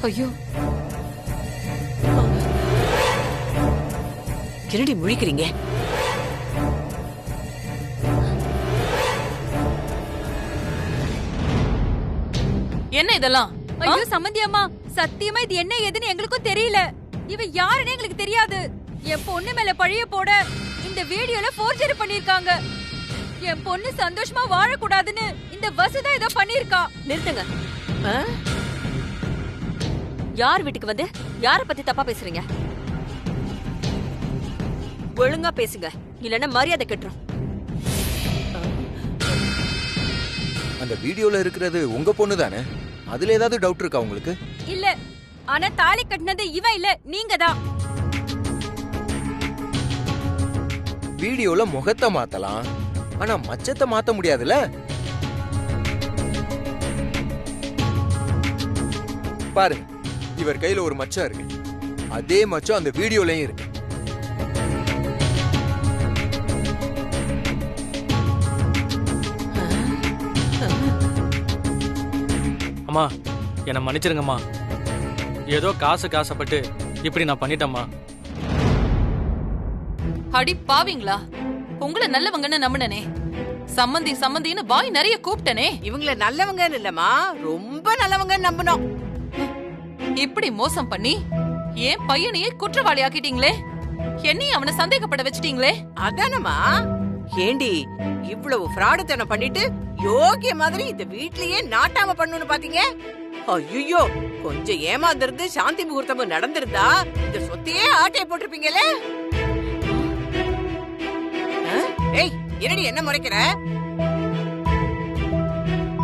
ஐயோ, என்னடி முழிக்கிறீங்க? என்ன இதெல்லாம்? ஐயோ சம்மந்தி அம்மா, சத்தியமா இது என்ன ஏதுன்னு எங்களுக்கும் தெரியல. இவ யாருன்னு எங்களுக்கு தெரியாது. என் பொண்ணு மேல பழிய போட இந்த வீடியோல ஃபோர்ஜரி பண்ணிருக்காங்க. என் பொண்ணு சந்தோஷமா வாழக்கூடாதுன்னு இந்த வசுதா ஏதோ பண்ணிருக்கா. நிறுத்துங்க. யார் வீட்டுக்கு வந்து யார பத்தி தப்பா பேசுறீங்க? ஒழுங்கா பேசுங்க, இல்லன்னா மரியாதை கெட்டுரும். அந்த வீடியோல இருக்கிறது உங்க பொண்ணு தானே? அதுல ஏதாவது டவுட் இருக்கா உங்களுக்கு? இல்ல, ஆனா தாலி கட்டினது இவன் இல்ல, நீங்க தான். வீடியோல முகத்தை மாத்தலாம், ஆனா மச்சத்தை மாத்த முடியாதுல. பாருங்க, இவர் கையில ஒரு மச்சம் இருக்கு, அதே மச்சம் அந்த வீடியோலயும் இருக்கு. அம்மா, என்னை மன்னிச்சிருங்கம்மா. ஏதோ காசுப்பட்டு இப்படி நான் பண்ணிட்டேம்மா. அடி பாவீங்களா, உங்களை நல்லவங்கன்னு நம்பினனே. சம்மந்தின்னு வாய் நிறைய கூப்பிட்டனே. இவங்கள நல்லவங்கன்னு இல்லம்மா, ரொம்ப நல்லவங்கன்னு நம்பணும். இப்படி மோசம் பண்ணி ஏன் பையனையே குற்றவாளி ஆக்கிட்டீங்களே, என்னையும் அவனை சந்தேகப்பட வச்சிட்டீங்களே. அதானம்மா, ஏண்டி இவ்வளவு ஃப்ராடுத்தனம் பண்ணிட்டு யோகிய மாதிரி இந்த வீட்லயே நாட்டாம பண்ணணும்னு பாத்தீங்க? ஐயோ, கொஞ்சம் ஏமாந்திருந்து சாந்தி முகூர்த்தமும் நடந்திருந்தா இந்த சொத்தையே ஆட்டையை போட்டிருப்பீங்களே. ஏய், என்னடி என்ன முறைக்கிற?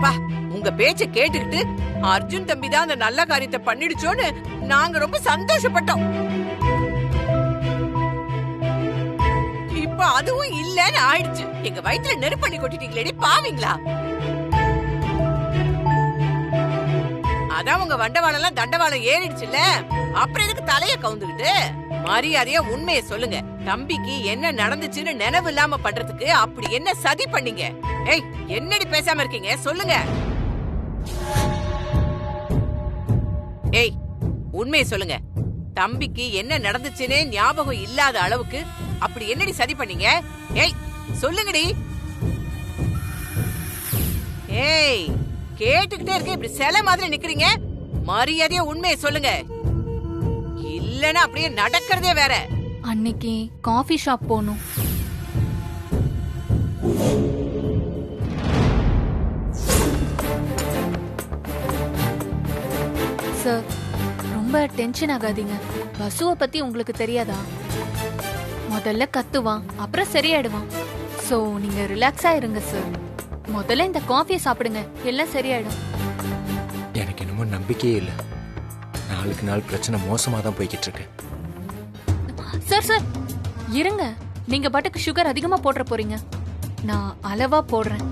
பா, உங்க பேச்ச கேட்டுக்கிட்டு அர்ஜுன் தம்பி தான் அந்த நல்ல காரியத்தை பண்ணிடுச்சோன்னு நாங்க ரொம்ப சந்தோஷப்பட்டோம். இப்ப அதுவும் இல்லன்னு ஆயிடுச்சு. எங்க வயித்துல நெருப்பண்ணி கொட்டிட்டீங்களேடி பாவீங்களா. அதான் உங்க வண்டவாளம் எல்லாம் தண்டவாளம் ஏறிடுச்சுல்ல, அப்புறம் எதுக்கு தலைய கவுந்துகிட்டு? மரியாதையா உண்மையை சொல்லுங்க. தம்பிக்கு என்ன நடந்துச்சுன்னு நினைவு இல்லாம பண்றதுக்கு அப்படி என்ன சதி பண்ணீங்க? ஏய், என்னடி பேசாம இருக்கீங்க, சொல்லுங்க. ஏய், உண்மையை சொல்லுங்க. தம்பிக்கு என்ன நடந்துச்சுன்னே ஞாபகம் இல்லாத அளவுக்கு அப்படி என்னடி சதி பண்ணீங்க? ஏய், சொல்லுங்கடி. ஏய், கேட்டுக்கிட்டே இருக்க, இப்படி சில மாதிரி நிக்கிறீங்க. மரியாதையா உண்மையை சொல்லுங்க, இல்லன்னா அப்படியே நடக்கிறதே வேற. அன்னைக்கு காஃபி ஷாப் போனோம். சார், ரொம்ப டென்ஷன் ஆகாதீங்க. வசுவை பத்தி உங்களுக்கு தெரியாதா? முதல்ல கத்துவான், அப்புறம் சரியாயிடுவான். சோ நீங்க ரிலாக்ஸா இருங்க சார். முதல்ல இந்த காஃபியை சாப்பிடுங்க, எல்லாம் சரியாயிடும். எனக்கு என்னமோ நம்பிக்கையே இல்லை. நாளுக்கு நாள் பிரச்சனை மோசமா தான் போய்கிட்டு இருக்கு. சார் இருங்க, நீங்க பாட்டுக்கு சுகர் அதிகமா போடுற போறீங்க. நான் அளவா போடுறேன்.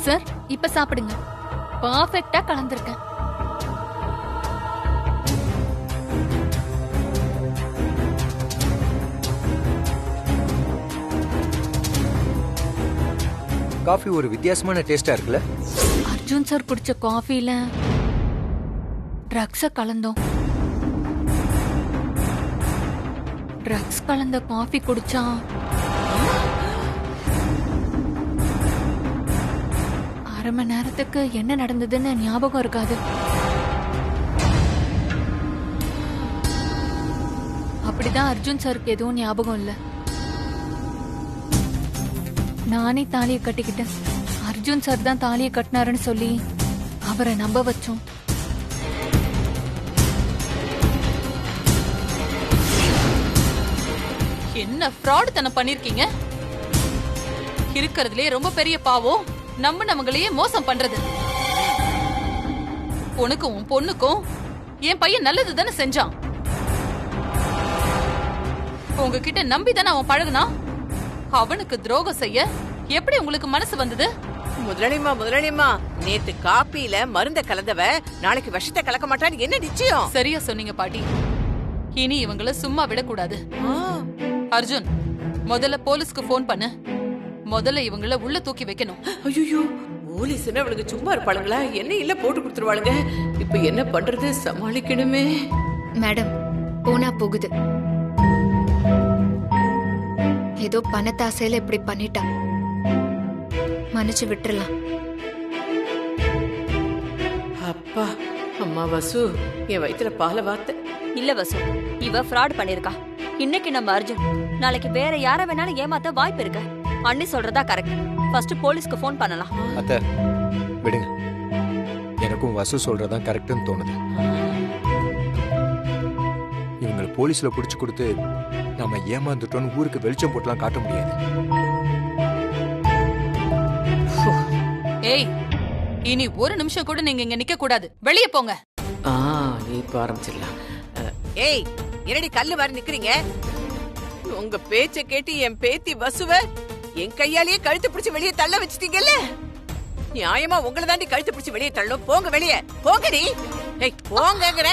சார், இப்ப சாப்பிடுங்க. பர்ஃபெக்ட்டா கலந்திருக்கேன். காஃபி ஒரு வித்தியாசமான டேஸ்டா இருக்குல்ல? அர்ஜுன் சார் குடிச்ச காஃபில ட்ரக்ஸ கலந்தோம். ட்ரக்ஸ் கலந்த காஃபி குடிச்சா அரை மணி நேரத்துக்கு என்ன நடந்ததுன்னு ஞாபகம் இருக்காது. அப்படிதான் அர்ஜுன் சாருக்கு எதுவும் ஞாபகம் இல்ல. நானே தாலியை கட்டிக்கிட்டேன். அர்ஜுன் சார் தான் தாலியை கட்டினாருன்னு சொல்லி அவரை நம்ப வச்சோம். என்ன ஃப்ராட் தனம் பண்ணிருக்கீங்க? இருக்கிறதுலே ரொம்ப பெரிய பாவம் நம்பினவங்களையே மோசம் பண்றது. உனக்கும் உன் பொண்ணுக்கும் என் பையன் நல்லது தானே செஞ்சான். உங்ககிட்ட நம்பி தானே அவன் பழகுனா. அவனுக்கு துரோகம் செய்ய எப்படி உங்களுக்கு மனசு வந்தது? முதலாளியம்மா, நேத்து காப்பியில மருந்த கலந்தவ நாளைக்கு விஷத்தை கலக்க மாட்டான்னு என்ன நிச்சயம்? சரியா சொன்னீங்க பாட்டி. இனி இவங்கள சும்மா விடக்கூடாது. அர்ஜுன், முதல்ல போலீஸ்க்கு போன் பண்ணு. முதல்ல இவங்கள உள்ள தூக்கி வைக்கணும். ஐயோ, போலீஸ்னா அவளுக்கு சும்மா இருப்பாளுங்களா? என்ன இல்ல போட்டு கொடுத்துருவாளுங்க. இப்ப என்ன பண்றது? சமாளிக்கணுமே. மேடம், போனா போகுது. ஏதோ பணத்தாசையில இப்படி பண்ணிட்டா, மன்னிச்சு விட்டுறலாம். அப்பா, அம்மா வசு, என் வயித்துல பால வார்த்தை. இல்ல வசு, இவ ஃப்ராட் பண்ணிருக்கா. இன்னைக்கு நம்ம அர்ஜுன், நாளைக்கு வேற யார வேணாலும் ஏமாத்த வாய்ப்பு இருக்கு. அண்ணி சொல்றதா கரெக்ட். ஃபர்ஸ்ட் போலீஸ்க்கு ஃபோன் பண்ணலாம். அத்தை விடுங்க, எனக்கும் வசு சொல்றதான் கரெக்ட்னு தோணுது. இவங்களை போலீஸ்ல புடிச்சு கொடுத்து நம்ம ஏமாந்துட்டோம்னு ஊருக்கு வெளிச்சம் போட்டுலாம் காட்ட முடியாது. ஏய், இனி ஒரு நிமிஷம் கூட நீங்க இங்க நிக்க கூடாது. வெளியே போங்க. இப்ப ஆரம்பிச்சிடலாம். ஏய், என்னடி கல்லு வாரி நிக்கிறீங்க? உங்க பேச்ச கேட்டு என் பேத்தி வசுவ என் கையாலேயே கழுத்து பிடிச்சு வெளியே தள்ள வச்சிட்டீங்கல்ல. நியாயமா உங்களை தாண்டி கழுத்து பிடிச்சு வெளியே தள்ளும். போங்க வெளியே, போங்கடி. ஏய், போங்கங்கற.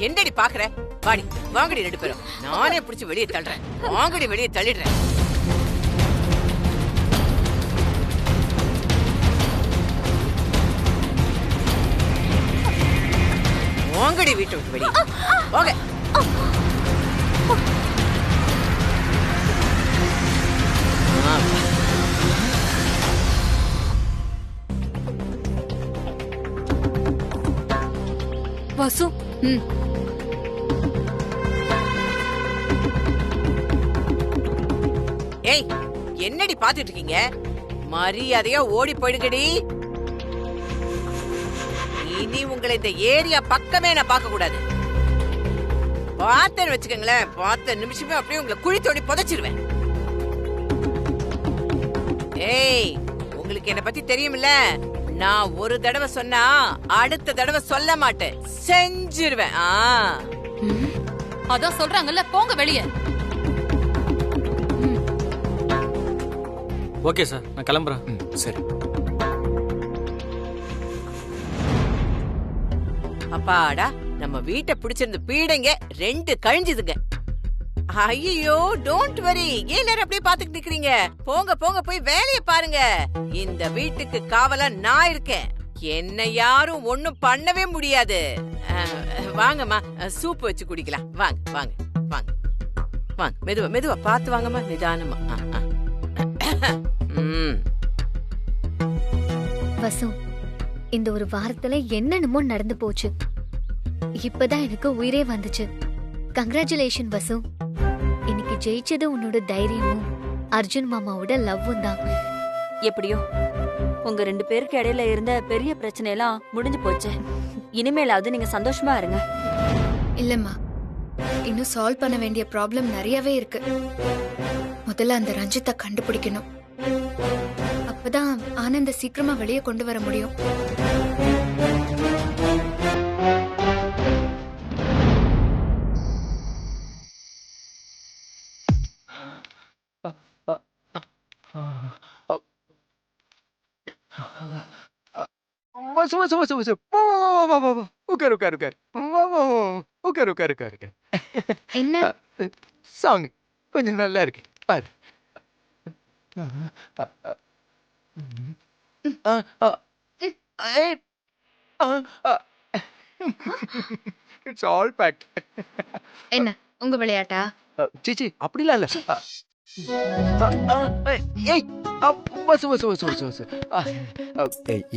என்னடி பாக்குற? வாடி, வாங்கடி ரெண்டு பேரும். நானே பிடிச்சு வெளியே தள்ளுறேன். வாங்கடி, வெளியே தள்ளிடுறேன். வாங்கடி வீட்டை விட்டு வெளியே போங்க. வசு, ஏய், என்னடி பாத்துட்டு இருக்கீங்க? மரியாதையா ஓடி போயிடுங்கடி. இனி உங்களை இந்த ஏரியா பக்கமே நான் பார்க்க கூடாது. பார்த்தேன்னு வச்சுக்கோங்களேன், பார்த்த நிமிஷமே அப்படியே உங்களை குழி தோண்டி புதைச்சிருவேன். ஏய், உங்களுக்கு என்ன பத்தி தெரியுமில்ல. நான் ஒரு தடவை சொன்னா அடுத்த தடவை சொல்ல மாட்டேன், செஞ்சிருவேன். அதான் சொல்றாங்கல்ல, போங்க வெளியே. ஓகே சார், நான் கிளம்புறேன். சரி. அப்பாடா, நம்ம வீட்டை பிடிச்சிருந்த பீடைங்க 2 கழிஞ்சுதுங்க. ஐயோ, டோன்ட் வரி. ஏன் எல்லாரும் அப்படியே பாத்துக்கிட்டு நிக்கிறீங்க? போங்க போங்க, போய் வேலையை பாருங்க. இந்த வீட்டுக்கு காவலா நான் இருக்கேன். என்ன யாரும் ஒண்ணும் பண்ணவே முடியாது. வாங்கம்மா, சூப் வச்சு குடிக்கலாம். வாங்க வாங்க வாங்க வாங்க. மெதுவா மெதுவா பார்த்து வாங்கம்மா, நிதானமா. வசு, இந்த ஒரு வாரத்துல என்னென்னமோ நடந்து போச்சு. இப்பதான் எனக்கு உயிரே வந்துச்சு. கங்க்ராச்சுலேஷன் வசு. இன்னைக்கு ஜெயிச்சது உன்னோட தைரியமும் அர்ஜுன் மாமாவோட லவ்வும் தான். எப்படியோ உங்க 2 பேருக்கு இடையில இருந்த பெரிய பிரச்சனை எல்லாம் முடிஞ்சு போச்சு. இனிமேலாவது நீங்க சந்தோஷமா இருங்க. இல்லம்மா, இன்னும் சால்வ் பண்ண வேண்டிய ப்ராப்ளம் நிறையவே இருக்கு. முதல்ல அந்த ரஞ்சித்தை கண்டுபிடிக்கணும். அப்பதான் ஆனந்த சீக்கிரமா வெளியே கொண்டு வர முடியும். என்ன சாங் கொஞ்சம் நல்லா இருக்கு பாரு. It's all fake. என்ன உங்க விளையாட்டா? சிச்சி அப்படிலாம் இல்ல.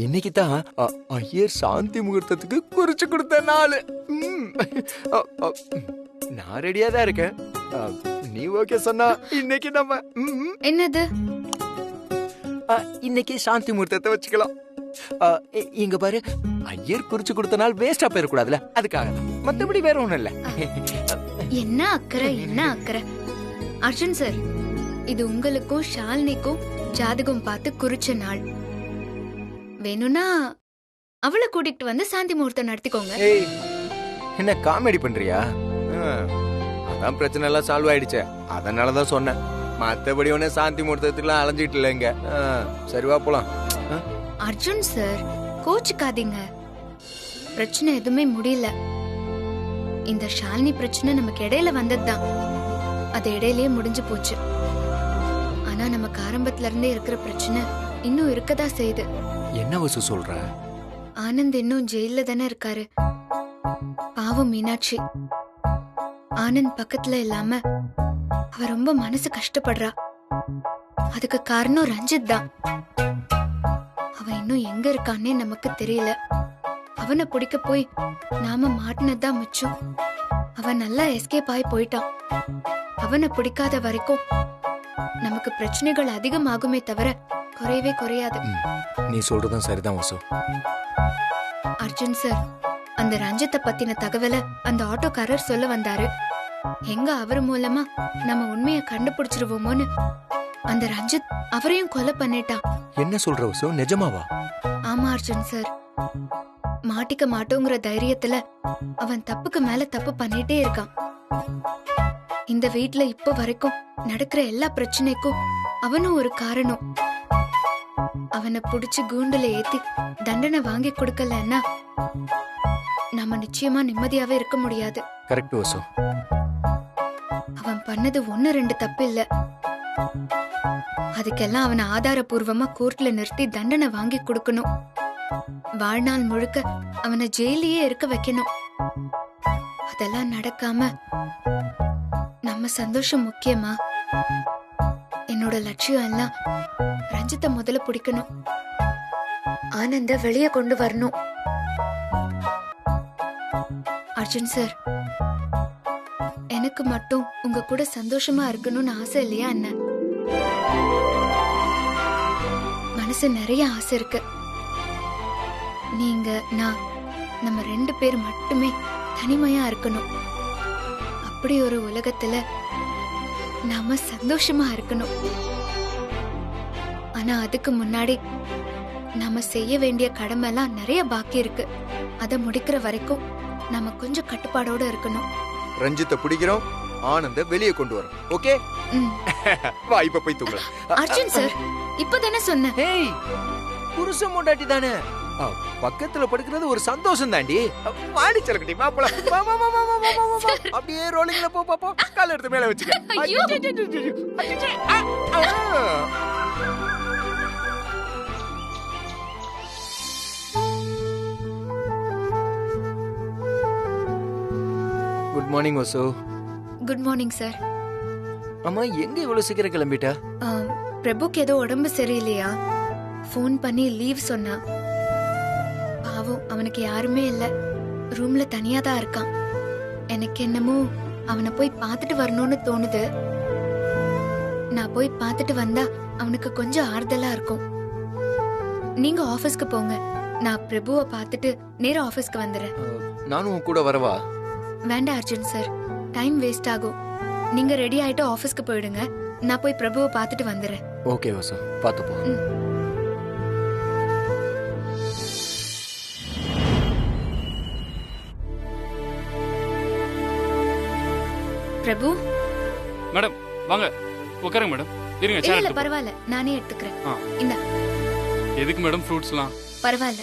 இன்னைக்கு தான் ஐயர் சாந்தி முகூர்த்தத்துக்கு குறிச்சு கொடுத்த நாள். நான் ரெடியா தான் இருக்கேன். நீ ஓகே சொன்னா இன்னைக்கு நம்ம என்னது? இன்னைக்கு சாந்தி முகூர்த்தத்தை வச்சுக்கலாம். இங்க பாரு, ஐயர் குறிச்சு கொடுத்த நாள் வேஸ்டா போயிடக்கூடாதுல, அதுக்காக தான். மத்தபடி வேற ஒண்ணும் இல்ல. என்ன அக்கறை, என்ன அக்கறை. அர்ஜுன் சார், இது உங்களுக்கும் ஷாலினிக்கும் ஜாதகம் பார்த்து குறிச்ச நாள். வேணும்னா அவளை கூட்டிட்டு வந்து சாந்தி முகூர்த்தம் நடத்திக்கோங்க. ஏய் என்ன காமெடி பண்றியா? அதான் பிரச்சனை எல்லாம் சால்வ் ஆயிடுச்சே, அதனாலதான் சொன்னேன். மத்தபடி ஒண்ணு சாந்தி முகூர்த்தத்துக்குலாம் அலைஞ்சிட்டு இல்ல இங்க. சரிவா போலாம். அர்ஜுன் சார் கோச்சுக்காதீங்க, பிரச்சனை எதுவுமே முடியல. இந்த ஷாலினி பிரச்சனை நமக்கு இடையில வந்ததுதான், அது இடையிலேயே முடிஞ்சு போச்சு. ஆனா நமக்கு ஆரம்பத்துல இருந்தே இருக்கிற பிரச்சனை இன்னும் இருக்கதா செய்யுது. என்ன வசு சொல்ற? ஆனந்த் இன்னும் ஜெயில தானே இருக்காரு. பாவம் மீனாட்சி ஆனந்த் பக்கத்துல இல்லாம அவ ரொம்ப மனசு கஷ்டப்படுறா. அதுக்கு காரணம் ரஞ்சித் தான். அவன் இன்னும் எங்க இருக்கான்னே நமக்கு தெரியல. அவனை பிடிக்க போய் நாம மாட்டினதுதான் மிச்சம். அவன் நல்லா எஸ்கேப் ஆகி போயிட்டான். அவனை பிடிக்காத வரைக்கும் நமக்கு பிரச்சனைகள் அதிகமாகுமே தவிர குறையவே குறையாது. நீ சொல்றதும் சரிதான் வசு. அர்ஜுன் சார், அந்த ரஞ்சித்தை பத்தின தகவலை அந்த ஆட்டோக்காரர் சொல்ல வந்தாரு. எங்க அவர் மூலமா நம்ம உண்மையை கண்டுபிடிச்சிருவோமோன்னு அந்த ரஞ்சித் அவரையும் கொலை பண்ணிட்டான். என்ன சொல்ற வசு, நிஜமாவா? ஆமா அர்ஜுன் சார், மாட்டிக்க மாட்டோங்கிற தைரியத்துல அவன் தப்புக்கு மேல தப்பு பண்ணிட்டே இருக்கான். இந்த வீட்ல இப்ப வரைக்கும் நடக்கிற எல்லா பிரச்சனைக்கும் அவனும் ஒரு காரணம். அவனை புடிச்சு கூண்டுல ஏத்தி தண்டனை வாங்கி கொடுக்கலன்னா நம்ம நிச்சயமா நிம்மதியாவே இருக்க முடியாது. கரெக்ட் வசு. அவன் பண்ணது 1-2 தப்பு இல்ல. அதுக்கெல்லாம் அவனை ஆதாரபூர்வமா கோர்ட்ல நிறுத்தி தண்டனை வாங்கி கொடுக்கணும். வாழ்நாள் முழுக்க அவனை ஜெயிலையே இருக்க வைக்கணும். அதெல்லாம் நடக்காம நம்ம சந்தோஷம் முக்கியமா? என்னோட லட்சியம் எல்லாம் ரஞ்சித்தை முதல்ல பிடிக்கணும், ஆனந்த வெளியே கொண்டு வரணும். அர்ஜுன் சார், எனக்கு மட்டும் உங்க கூட சந்தோஷமா இருக்கணும்னு ஆசை இல்லையா என்ன? மனசு நிறைய ஆசை இருக்கு. நீங்க நான் நம்ம 2 பேர் மட்டுமே தனிமையா இருக்கணும். அப்படி ஒரு உலகத்துல நாம சந்தோஷமா இருக்கணும். ஆனா அதுக்கு முன்னாடி நாம செய்ய வேண்டிய கடமை எல்லாம் நிறைய பாக்கி இருக்கு. அதை முடிக்கிற வரைக்கும் நாம கொஞ்சம் கட்டுப்பாடோட இருக்கணும். ரஞ்சித்தை பிடிக்கிறோம், ஆனந்த வெளியே கொண்டு வரோம். ஓகே வா, இப்ப போய் தூங்கலாம். அர்ஜுன் சார், இப்பதானே சொன்னேன். ஹேய், புருஷன் முண்டாட்டி தானே, பக்கத்துல படுக்கிறது ஒரு சந்தோஷம் தாண்டி. வாடி செலக்கட்டி மாப்பள, அப்படியே ரோலிங்ல போ பாப்போம். கால் எடுத்து மேல வச்சுக்க. ஐயோ. Good morning Vasu. Good morning sir. அம்மா எங்க இவ்வளவு சீக்கிரம் கிளம்பிட்டா? பிரபுக்கு ஏதோ உடம்பு சரியில்லையா, ஃபோன் பண்ணி லீவ் சொன்னா. பாவம், அவனுக்கு யாருமே இல்ல, ரூம்ல தனியா தான் இருக்கான். எனக்கு என்னமோ அவனை போய் பார்த்துட்டு வரணும்னு தோணுது. நான் போய் பார்த்துட்டு வந்தா அவனுக்கு கொஞ்சம் ஆறுதலா இருக்கும். நீங்க ஆபீஸ்க்கு போங்க, நான் பிரபுவை பார்த்துட்டு நேரா ஆபீஸ்க்கு வந்துடுறேன். நானும் கூட வரவா? வேண்டாம் அர்ஜுன் சார், டைம் வேஸ்ட் ஆகும். நீங்க ரெடி ஆயிட்டு ஆபீஸ்க்கு போயிடுங்க, நான் போய் பிரபுவை பார்த்துட்டு வந்துடுறேன். ஓகே வசு, பார்த்து போ. பிரபு. மேடம் வாங்க உட்காருங்க மேடம். இருங்க, இல்ல இல்ல பரவாயில்ல, நானே எடுத்துக்கிறேன். இந்த எதுக்கு மேடம் ஃப்ரூட்ஸ்லாம்? பரவாயில்ல.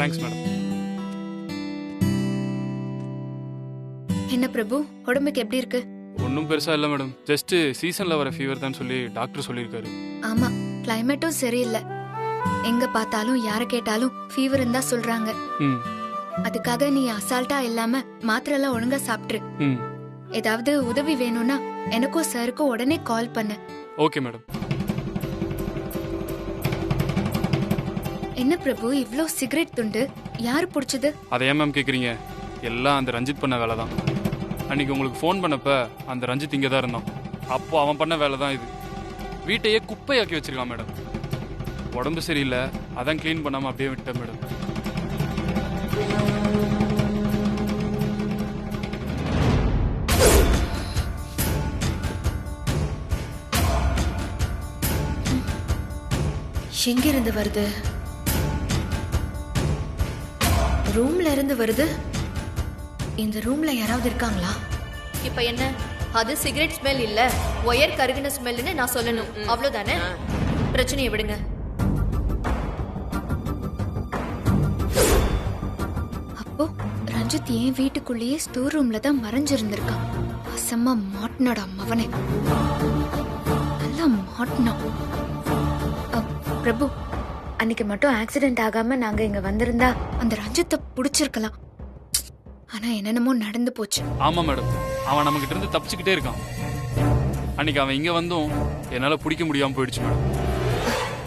Thanks madam. என்ன பிரபு, உடம்புக்கு எப்படி இருக்கு? ஒன்றும் பெருசா இல்லை மேடம், ஜஸ்ட் சீசன்ல வர ஃபீவர் தான் சொல்லி டாக்டர் சொல்லியிருக்காரு. ஆமா, கிளைமேட்டும் சரியில்லை. எங்க பார்த்தாலும் யார கேட்டாலும் ஃபீவர் தான் சொல்றாங்க. அதுக்காக நீ அசால்ட்டா இல்லாம மாத்திரை எல்லாம் ஒழுங்கா சாப்பிட்டுரு. ஏதாவது உதவி வேணும்னா எனக்கும் சாருக்கும் உடனே கால் பண்ணு. Okay madam. என்ன பிரபு, இவ்ளோ சிகரெட் துண்டு யாரு புடிச்சது? அதை ஏன் மேம் கேக்குறீங்க? எல்லாம் அந்த ரஞ்சித் பண்ண வேலை தான். அன்னைக்கு உங்களுக்கு ஃபோன் பண்ணப்ப அந்த ரஞ்சித் இங்கே தான் இருந்தான். அப்போ அவன் பண்ண வேலை தான் இது. வீட்டையே குப்பையாக்கி வச்சிருக்கான் மேடம். உடம்பு சரியில்லை, அதான் கிளீன் பண்ணாம அப்படியே விட்டேன் மேடம். எங்கிருந்து வருது? ரூம்ல இருந்து வருது. இந்த ரூம்ல யாராவது இருக்காங்களா? இப்ப என்ன, அது சிகரெட் ஸ்மெல் இல்ல, ஒயர் கருகின ஸ்மெல்னு நான் சொல்லணும், அவ்வளவுதானே? பிரச்சனையை விடுங்க. அப்போ ரஞ்சித் ஏன் வீட்டுக்குள்ளேயே ஸ்டோர் ரூம்ல தான் மறைஞ்சிருந்திருக்கான். அசம்மா மாட்டினாடா மவனே, நல்லா மாட்டினான். பிரபு, அன்னைக்கு மட்டும் ஆக்சிடென்ட் ஆகாம நாங்க இங்க வந்திருந்தா அந்த ரஞ்சித்தை புடிச்சிருக்கலாம். ஆனா என்னென்னமோ நடந்து போச்சு. ஆமா மேடம், அவன் நம்ம கிட்ட இருந்து தப்பிச்சுக்கிட்டே இருக்கான். அன்னைக்கு அவன் இங்க வந்தும் என்னால பிடிக்க முடியாம போயிடுச்சு மேடம்.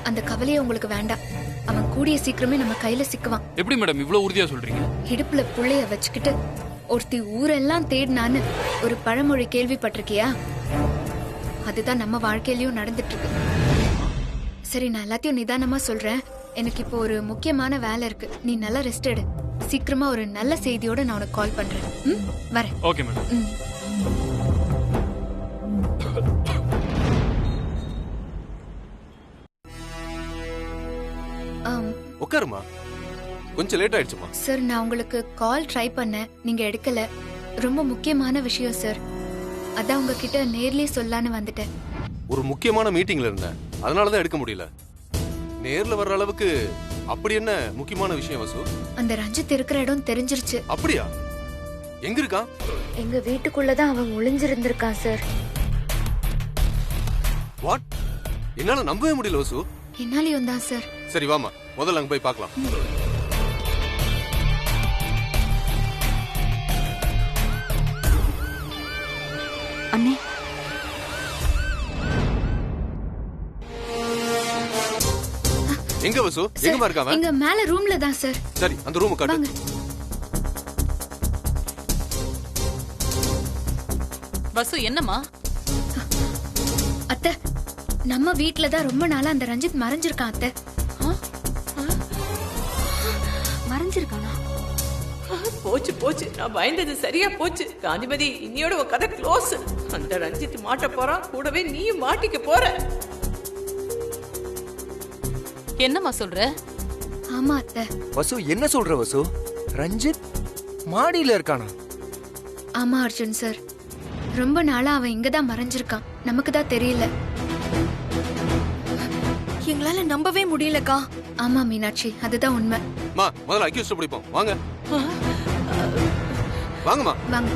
அந்த கவலையே உங்களுக்கு வேண்டாம். அவன் கூடிய சீக்கிரமே நம்ம கையில சிக்குவான். எப்படி மேடம் இவ்வளவு உறுதியா சொல்றீங்க? இடுப்புல புள்ளைய வச்சுக்கிட்டு ஒருத்தி ஊரெல்லாம் தேடினான்னு ஒரு பழமொழி கேள்விப்பட்டிருக்கியா? அதுதான் நம்ம வாழ்க்கையிலயும் நடந்துட்டு இருக்கு. சரி, நான் எல்லாத்தையும் நிதானமா சொல்றேன். எனக்கு இப்போ ஒரு முக்கியமான வேலை இருக்கு. நீ நல்லா ரெஸ்ட் எடு. சீக்கிரமா ஒரு நல்ல செய்தியோட நான் உனக்கு கால் பண்றேன். வரேன். Okay madam. உட்காருமா, கொஞ்சம் லேட் ஆயிடுச்சுமா. சார், நான் உங்களுக்கு கால் ட்ரை பண்ணேன், நீங்க எடுக்கல. ரொம்ப முக்கியமான விஷயம் சார், அதான் உங்ககிட்ட நேர்லயே சொல்லலான்னு வந்துட்டேன். ஒரு முக்கியமான மீட்டிங்ல இருந்தேன், அதனாலதான் எடுக்க முடியல. நேர்ல வர்ற அளவுக்கு அப்படி என்ன முக்கியமான விஷயம் வசு? அந்த ரஞ்சித் இருக்கிற இடம் தெரிஞ்சிருச்சு. அப்படியா? எங்க இருக்கான்? எங்க வீட்டுக்குள்ளதான் அவன் ஒளிஞ்சிருந்திருக்கான் சார். வாட்? என்னால நம்பவே முடியல வசு. என்னாலையும் தான் சார். சரி வாமா, முதல்ல அங்க போய் பார்க்கலாம். அண்ணே, எங்க வசு? எங்கமா இருக்காம? இங்க மேல ரூம்ல தான் சார். சரி, அந்த ரூம் காட்டு. வசு, என்னம்மா? அத்தை, நம்ம வீட்ல தான் ரொம்ப நாளா அந்த ரஞ்சித் மறைஞ்சிருக்கான் அத்தை. மறைஞ்சிருக்கானா? போச்சு போச்சு, நான் பயந்தது சரியா போச்சு. காந்திமதி, இன்னையோட உன் கதை க்ளோஸ். அந்த ரஞ்சித் மாட்ட போறான், கூடவே நீயும் மாட்டிக்க போற. என்னம்மா சொல்ற? ஆமா அத்தை. வசு, என்ன சொல்ற வசு? ரஞ்சித் மாடியில இருக்கானா? ஆமா அர்ஜுன் சார், ரொம்ப நாளா அவன் இங்கதான் மறைஞ்சிருக்கான். நமக்கு தான் தெரியல. எங்களால நம்பவே முடியலக்கா. ஆமா மீனாட்சி, அதுதான் உண்மை. மா, முதல்ல அக்யூஸ்ட் பிடிப்போம். வாங்க வாங்கம்மா, வாங்க.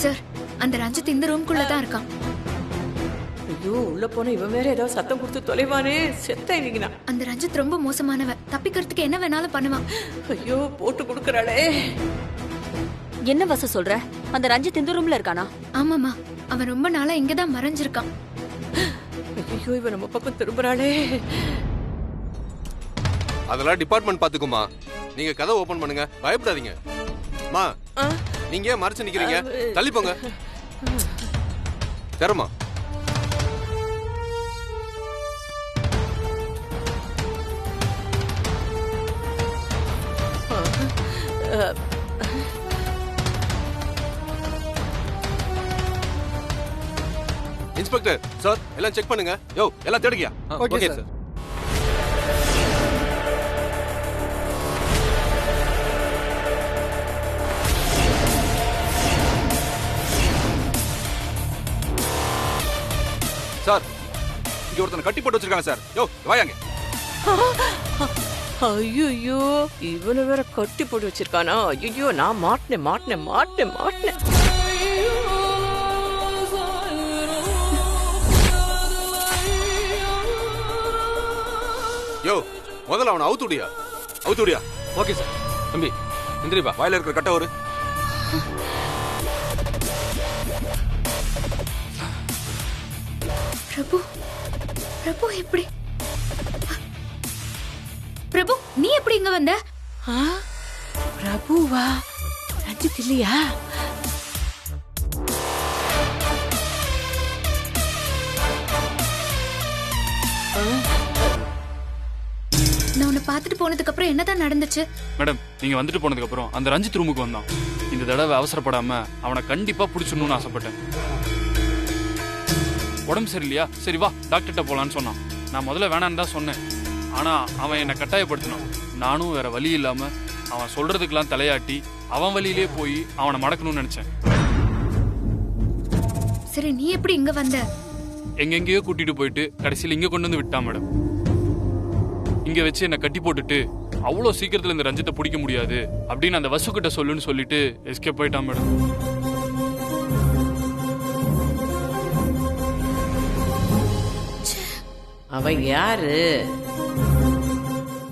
சார், அந்த ரஞ்சித் இந்த ரூம்குள்ள தான் இருக்கான். ஐயோ, உள்ள போன இவன் வேற ஏதாவது சத்தம் கொடுத்து தொலைவானே. செத்த இன்னைக்கு. அந்த ரஞ்சித் ரொம்ப மோசமானவன், தப்பிக்கிறதுக்கு என்ன வேணாலும் பண்ணுவான். ஐயோ, போட்டு கொடுக்கறாளே. என்ன வசு சொல்ற? அந்த ரஞ்சித் இந்த ரூம்ல இருக்கானா? ஆமாமா, அவன் ரொம்ப நாளா இங்கதான் மறைஞ்சிருக்கான். ஐயோ, இவன் நம்ம பக்கம் திரும்புறாளே. அதெல்லாம் டிபார்ட்மெண்ட் பாத்துக்குமா. நீங்க கதை ஓபன் பண்ணுங்க, பயப்படாதீங்க. மா, நீங்க ஏன் மறைச்சு நிக்கிறீங்க? தள்ளி போங்க. தரமா. இன்ஸ்பெக்டர் சார், எல்லாம் செக் பண்ணுங்க. யோ, எல்லாம் தேடுங்க. Okay sir. சார், இங்க ஒருத்தனை கட்டி போட்டு வச்சிருக்காங்க சார். யோ, வாயாங்க. ஐயோ, இவனை வேற கட்டி போட்டு வச்சிருக்கானா? ஐயோ, நான் மாட்டினேன் மாட்டினேன் மாட்டினேன் மாட்டினேன். யோ, முதல்ல அவனை அவுத்துடியா. அவுத்துடியா. Okay sir. தம்பி எந்திரிப்பா. வாயில இருக்கிற கட்ட ஒரு. பிரபு, பிரபு எப்படி? பிரபு, நீ எப்படி இங்க வந்த? பிரபுவா? ரஞ்சித் இல்லையா? நான் உன்னை பார்த்துட்டு போனதுக்கு அப்புறம் என்னதான் நடந்துச்சு? மேடம், நீங்க வந்துட்டு போனதுக்கு அப்புறம் அந்த ரஞ்சித் ரூமுக்கு வந்தான். இந்த தடவை அவசரப்படாம அவனை கண்டிப்பா புடிச்சிடணும்னு ஆசைப்பட்டேன். உடம்பு சரியில்லையா? சரி வா, டாக்டர்கிட்ட போலான்னு சொன்னான். நான் முதல்ல வேணான்னு தான் சொன்னேன். ஆனா அவன் என்னை கட்டாயப்படுத்தினான். நானும் வேற வழி இல்லாம அவன் சொல்றதுக்கெல்லாம் தலையாட்டி அவன் வழியிலே போய் அவனை மடக்கணும்னு நினைச்சேன். சரி, நீ எப்படி இங்க வந்த? எங்கெங்கேயோ கூட்டிட்டு போயிட்டு கடைசியில் இங்க கொண்டு வந்து விட்டான் மேடம். இங்க வச்சு என்னை கட்டி போட்டுட்டு அவ்வளோ சீக்கிரத்துல இந்த ரஞ்சித்தை பிடிக்க முடியாது அப்படின்னு அந்த வசு கிட்ட சொல்லுன்னு சொல்லிட்டு எஸ்கேப் போயிட்டான் மேடம். அவன் யாரு?